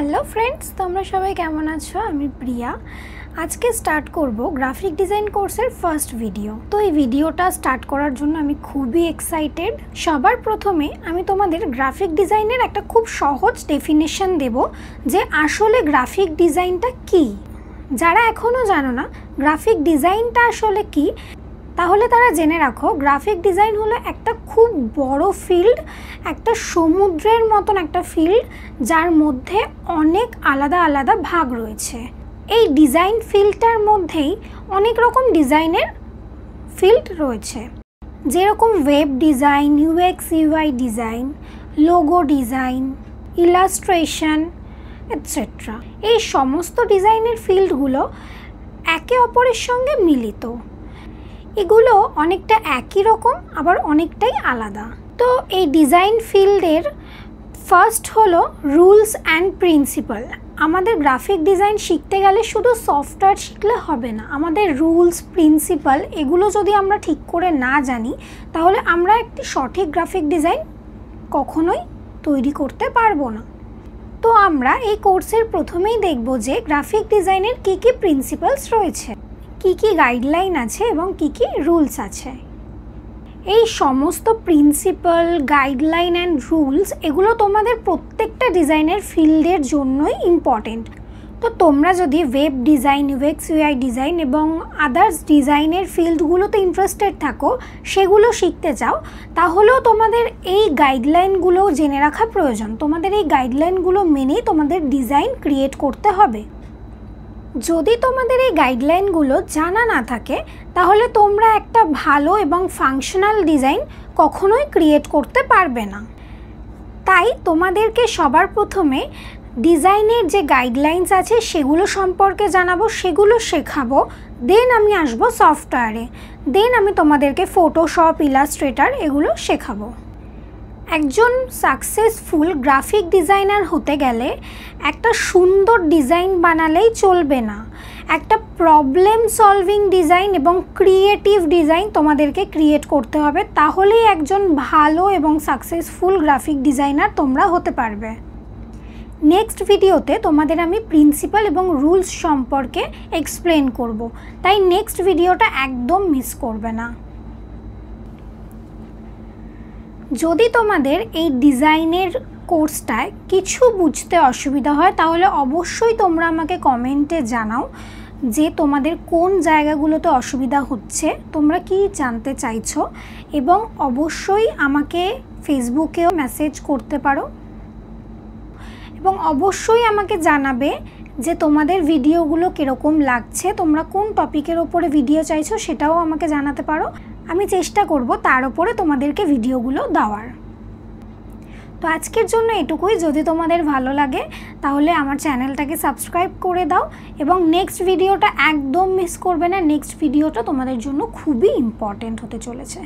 Hello friends, তোমরা সবাই কেমন আছো? আমি প্রিয়া। আজকে স্টার্ট করব গ্রাফিক ডিজাইন কোর্সের ফার্স্ট ভিডিও। তো এই ভিডিওটা স্টার্ট করার জন্য আমি খুবই এক্সাইটেড। সবার প্রথমে আমি তোমাদের গ্রাফিক ডিজাইনের একটা খুব সহজ ডেফিনেশন দেব যে আসলে গ্রাফিক ডিজাইনটা কি। যারা এখনও জানো না গ্রাফিক ডিজাইনটা আসলে কি, তাহলে তারা জেনে রাখো গ্রাফিক ডিজাইন হলো একটা খুব বড় ফিল্ড, একটা সমুদ্রের মতন একটা ফিল্ড যার মধ্যে অনেক আলাদা আলাদা ভাগ রয়েছে। এই ডিজাইন ফিল্ডটার মধ্যেই অনেক রকম ডিজাইনের ফিল্ড রয়েছে, যেরকম web design, UX UI design, logo design, illustration etcetera. এই সমস্ত ডিজাইনের ফিল্ডগুলো একে অপরের সঙ্গে মিলিত। এগুলো অনেকটা একই রকম আবার অনেকটাই আলাদা। তো এই ডিজাইন ফিল্ডের ফার্স্ট হলো রুলস অ্যান্ড প্রিন্সিপাল। আমাদের গ্রাফিক ডিজাইন শিখতে গেলে শুধু সফটওয়্যার শিখলে হবে না, আমাদের রুলস প্রিন্সিপাল এগুলো যদি আমরা ঠিক করে না জানি তাহলে আমরা একটি সঠিক গ্রাফিক ডিজাইন কখনোই তৈরি করতে পারবো না। তো আমরা এই কোর্সের প্রথমেই দেখব যে গ্রাফিক ডিজাইনের কী কী প্রিন্সিপালস রয়েছে, কি কি গাইডলাইন আছে এবং কি কি রুলস আছে। এই সমস্ত প্রিন্সিপাল, গাইডলাইন অ্যান্ড রুলস এগুলো তোমাদের প্রত্যেকটা ডিজাইনের ফিল্ডের জন্যই ইম্পর্টেন্ট। তো তোমরা যদি web design, UX UI design এবং আদার্স ডিজাইনের ফিল্ডগুলোতে ইন্টারেস্টেড থাকো, সেগুলো শিখতে চাও, তাহলেও তোমাদের এই গাইডলাইনগুলো জেনে রাখা প্রয়োজন। তোমাদের এই গাইডলাইনগুলো মেনেই তোমাদের ডিজাইন ক্রিয়েট করতে হবে। যদি তোমাদের এই গাইডলাইনগুলো জানা না থাকে তাহলে তোমরা একটা ভালো এবং ফাংশনাল ডিজাইন কখনোই ক্রিয়েট করতে পারবে না। তাই তোমাদেরকে সবার প্রথমে ডিজাইনের যে গাইডলাইনস আছে সেগুলো সম্পর্কে জানাবো, সেগুলো শেখাবো। দেন আমি আসবো সফটওয়্যারে, দেন আমি তোমাদেরকে ফটোশপ, ইলাস্ট্রেটর এগুলো শেখাবো। একজন সাকসেসফুল গ্রাফিক ডিজাইনার হতে গেলে একটা সুন্দর ডিজাইন বানালেই চলবে না, একটা প্রবলেম সলভিং ডিজাইন এবং ক্রিয়েটিভ ডিজাইন তোমাদেরকে ক্রিয়েট করতে হবে। তাহলেই একজন ভালো এবং সাকসেসফুল গ্রাফিক ডিজাইনার তোমরা হতে পারবে। নেক্সট ভিডিওতে তোমাদের আমি প্রিন্সিপাল এবং রুলস সম্পর্কে এক্সপ্লেন করব, তাই নেক্সট ভিডিওটা একদম মিস করবে না। যদি তোমাদের এই ডিজাইনের কোর্সটায় কিছু বুঝতে অসুবিধা হয় তাহলে অবশ্যই তোমরা আমাকে কমেন্টে জানাও যে তোমাদের কোন জায়গাগুলোতে অসুবিধা হচ্ছে, তোমরা কি জানতে চাইছো, এবং অবশ্যই আমাকে ফেসবুকেও মেসেজ করতে পারো এবং অবশ্যই আমাকে জানাবে যে তোমাদের ভিডিওগুলো কীরকম লাগছে, তোমরা কোন টপিকের ওপরে ভিডিও চাইছো সেটাও আমাকে জানাতে পারো। আমি চেষ্টা করব তার উপরে তোমাদেরকে ভিডিওগুলো দেওয়ার। তো আজকের জন্য এটুকুই। যদি তোমাদের ভালো লাগে তাহলে আমার চ্যানেলটাকে সাবস্ক্রাইব করে দাও এবং নেক্সট ভিডিওটা একদম মিস করবে না। নেক্সট ভিডিওটা তোমাদের জন্য খুবই ইম্পর্ট্যান্ট হতে চলেছে।